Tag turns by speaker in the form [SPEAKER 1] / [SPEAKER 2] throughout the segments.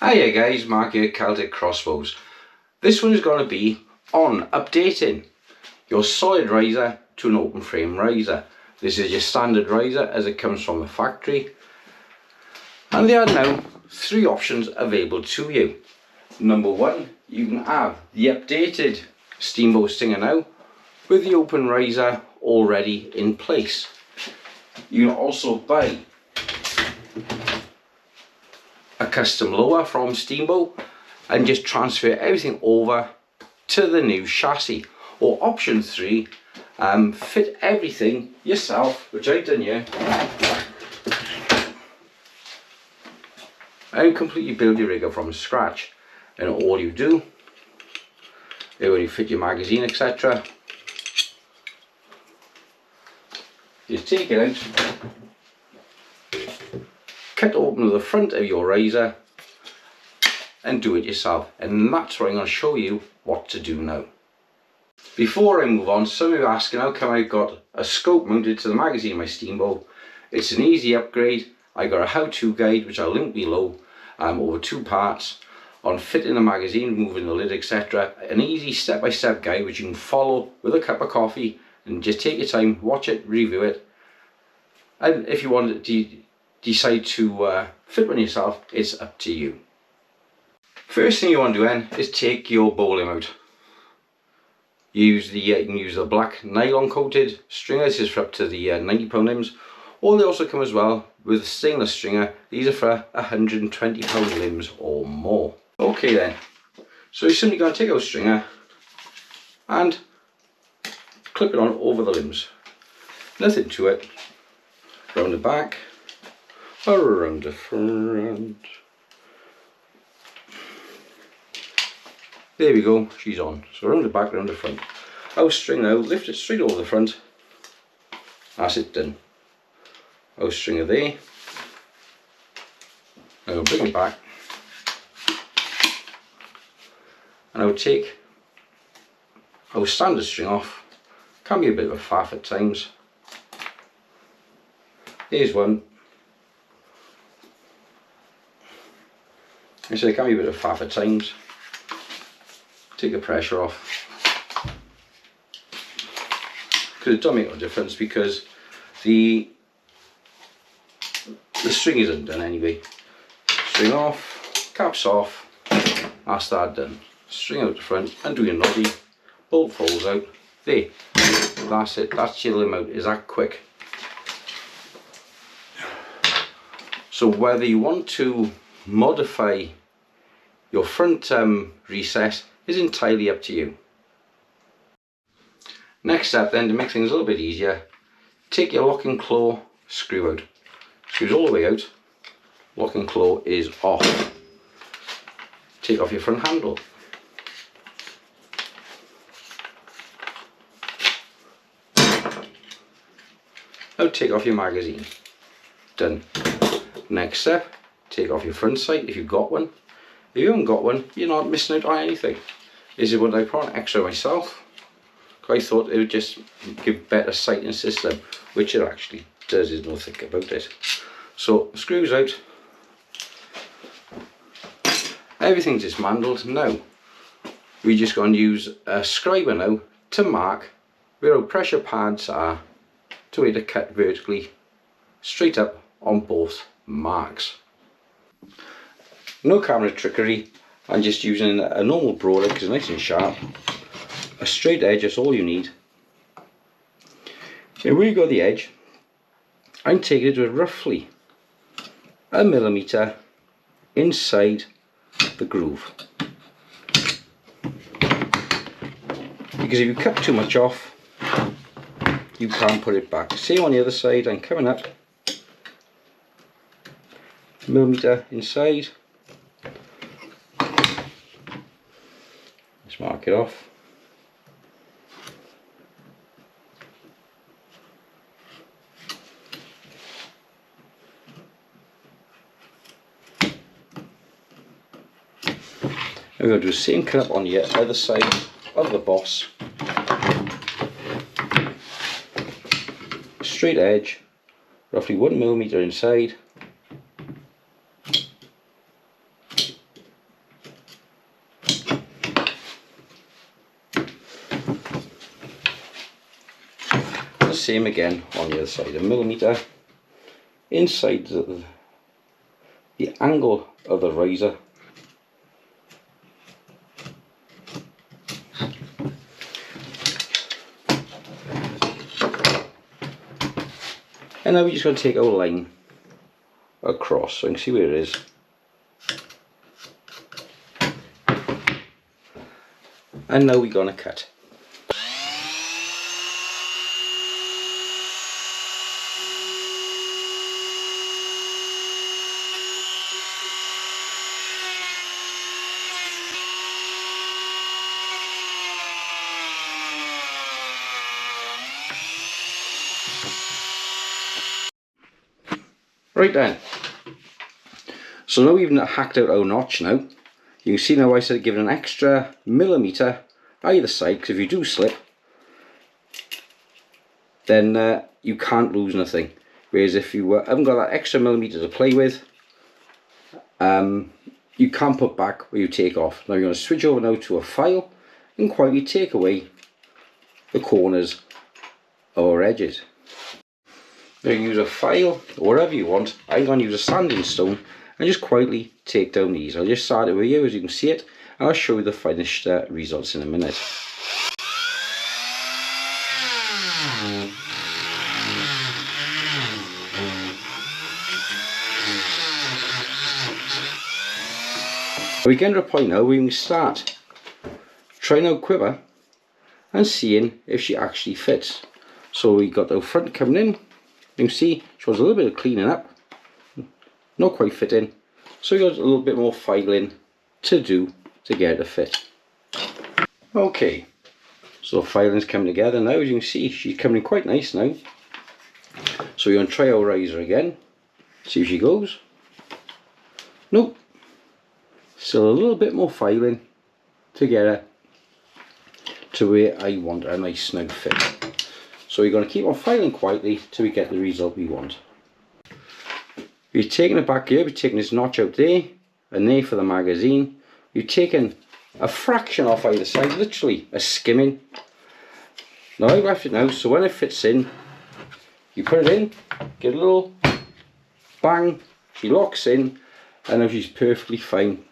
[SPEAKER 1] Hiya guys, Mark here, Celtic Crossbows. This one is going to be on updating your solid riser to an open frame riser. This is your standard riser as it comes from the factory, and there are now three options available to you. Number one, you can have the updated Steambow Stinger now with the open riser already in place. You can also buy a custom lower from Steambow and just transfer everything over to the new chassis. Or option three, fit everything yourself, which I've done here, and completely build your rigger from scratch. And all you do is when you fit your magazine, etc., you take it out, cut open the front of your riser and do it yourself. And that's what I'm going to show you what to do now. Before I move on, some of you are asking how come I got a scope mounted to the magazine in my Steambow. It's an easy upgrade. I got a how-to guide which I'll link below, over 2 parts on fitting the magazine, removing the lid, etc. An easy step-by-step guide which you can follow with a cup of coffee and just take your time, watch it, review it, and if you want to decide to fit one yourself, it's up to you. First thing you want to do then is take your bowline out. You can use the black nylon coated stringer. This is for up to the 90-pound limbs, or they also come as well with stainless stringer. These are for 120-pound limbs or more. Okay then, so you're simply going to take our stringer and clip it on over the limbs. Nothing to it. Round the back or around the front. There we go, she's on. So around the back, around the front. Our string now, lift it straight over the front. That's it done. Our stringer there. Now we'll bring it back. And I would take our standard string off. Can be a bit of a faff at times. Here's one. I say it can be a bit of a faff at times. Take the pressure off. Because it don't make no difference, because the string is undone anyway. String off, caps off, that's that done. String out the front, undo your noddy, bolt falls out, there. That's it, that's your limb out, is that quick. So whether you want to modify your front recess is entirely up to you. Next step then, to make things a little bit easier, take your lock and claw screw out. Screws all the way out, lock and claw is off. Take off your front handle. Now take off your magazine. Done. Next step, take off your front sight if you've got one. If you haven't got one, you're not missing out on anything. This is what I put on extra myself. I thought it would just give better sighting system, which it actually does, there's no think about it. So screws out. Everything's dismantled. Now we're just going to use a scriber now to mark where our pressure pads are, to where to cut vertically straight up on both marks. No camera trickery, I'm just using a normal broader because it's nice and sharp. A straight edge, that's all you need. Here we got the edge. I'm taking it to roughly 1 millimeter inside the groove. Because if you cut too much off, you can't put it back. Same on the other side, I'm coming up 1 millimeter inside. Let's mark it off. And we're going to do the same cut up on the other side of the boss. Straight edge, roughly 1 millimeter inside. same again on the other side, 1mm inside the angle of the riser. And now we're just going to take our line across so you can see where it is. And now we're going to cut. Right then, so now we've hacked out our notch now. You can see now I said give it an extra millimetre either side, because if you do slip, then you can't lose nothing. Whereas if you haven't got that extra millimetre to play with, you can't put back where you take off. Now you're going to switch over now to a file and quietly take away the corners or edges. You can use a file or whatever you want. I'm going to use a sanding stone and just quietly take down these. I'll just start it with you as you can see it, and I'll show you the finished results in a minute. We get to a point now where we can start trying our quiver and seeing if she actually fits. So we got the front coming in. You can see she wants a little bit of cleaning up, not quite fitting, so we got a little bit more filing to do to get it to fit. Okay, so the filing's coming together now. As you can see, she's coming in quite nice now. So we're going to try our riser again, see if she goes. Nope, still a little bit more filing to get her to where I want a nice snug fit. So we're going to keep on filing quietly till we get the result we want. We're taking it back here, we're taking this notch out there and there for the magazine. We're taking a fraction off either side, literally a skimming. Now I've left it now, so when it fits in, you put it in, get a little bang, she locks in, and now she's perfectly fine.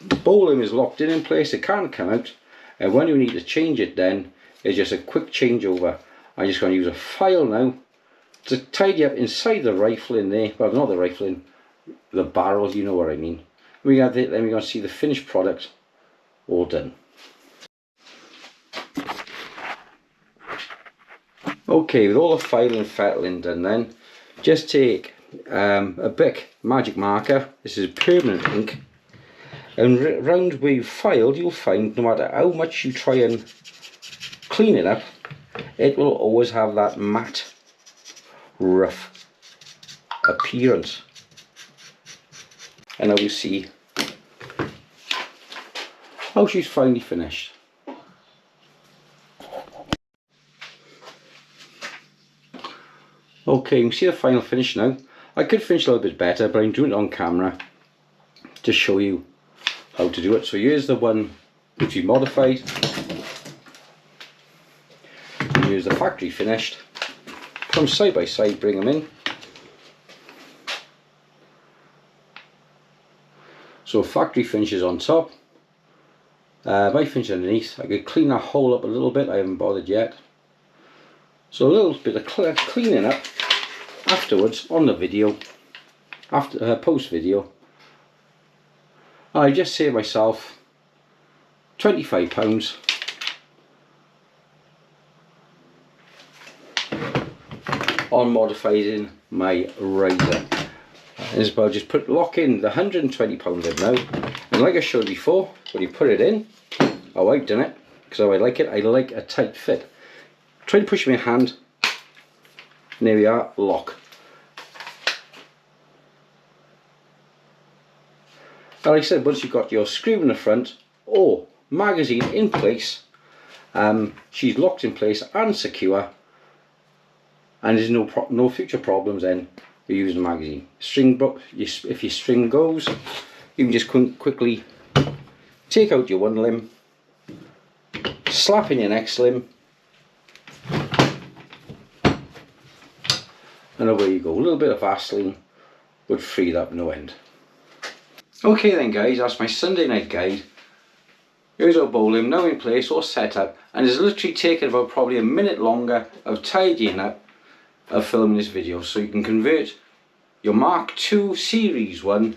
[SPEAKER 1] The bowline is locked in place, it can't come out, and when you need to change it then, it's just a quick changeover. I'm just going to use a file now to tidy up inside the rifle in there. Well, not the rifle in, the barrel, you know what I mean. We got it, then we're going to see the finished product all done. Okay, with all the filing and fettling done then, just take a Bic magic marker. This is permanent ink, and round where you've filed, you'll find no matter how much you try and clean it up, it will always have that matte, rough appearance. And now you see how she's finally finished. Okay, you can see the final finish now. I could finish a little bit better, but I'm doing it on camera to show you how to do it. So here's the one which we modified. Here's the factory finished. Put them side by side, bring them in. So factory finishes on top, my finish underneath. I could clean that hole up a little bit, I haven't bothered yet. So a little bit of cleaning up afterwards on the video, after post video. I just saved myself £25 on modifying my riser. Is I'll just lock in the £120 in now, and like I showed before, when you put it in, how I've done it, because how I like it, I like a tight fit. Try to push my hand, and there we are, lock. And like I said, once you've got your screw in the front or magazine in place, she's locked in place and secure, and there's no future problems then with using the magazine. String book, if your string goes, you can just quickly take out your one limb, slap in your next limb, and away you go. A little bit of Vaseline would free that no end. Okay then guys, that's my Sunday night guide. Here's our bowling now in place, all set up, and it's literally taken about probably a minute longer of tidying up of filming this video, so you can convert your Mark II Series 1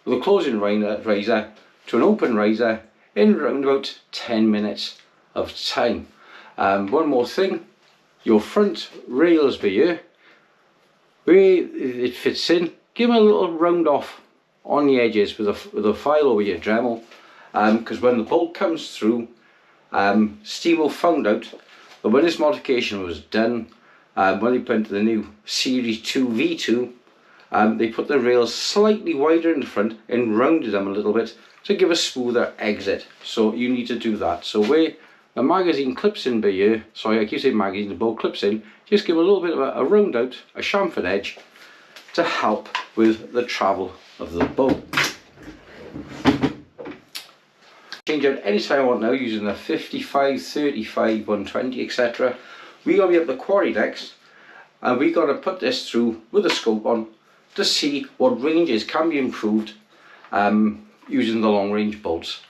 [SPEAKER 1] with a closing razor to an open razor in around about 10 minutes of time. One more thing, your front rails be here, where it fits in, give them a little round off on the edges with a file over your Dremel, because when the bolt comes through, Steambow found out that when this modification was done, when they put into the new Series 2 V2, they put the rails slightly wider in the front and rounded them a little bit to give a smoother exit. So you need to do that. So where the magazine clips in by here, sorry I keep saying magazine, the bolt clips in, just give a little bit of a round out, a chamfered edge to help with the travel of the bow. Change out anytime I want now using the 55, 35, 120 etc. We got to be up the quarry next, and we got to put this through with a scope on to see what ranges can be improved using the long range bolts.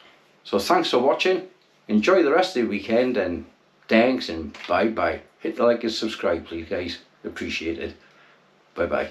[SPEAKER 1] So thanks for watching, enjoy the rest of the weekend, and thanks and bye bye. Hit the like and subscribe please guys, appreciate it. Bye bye.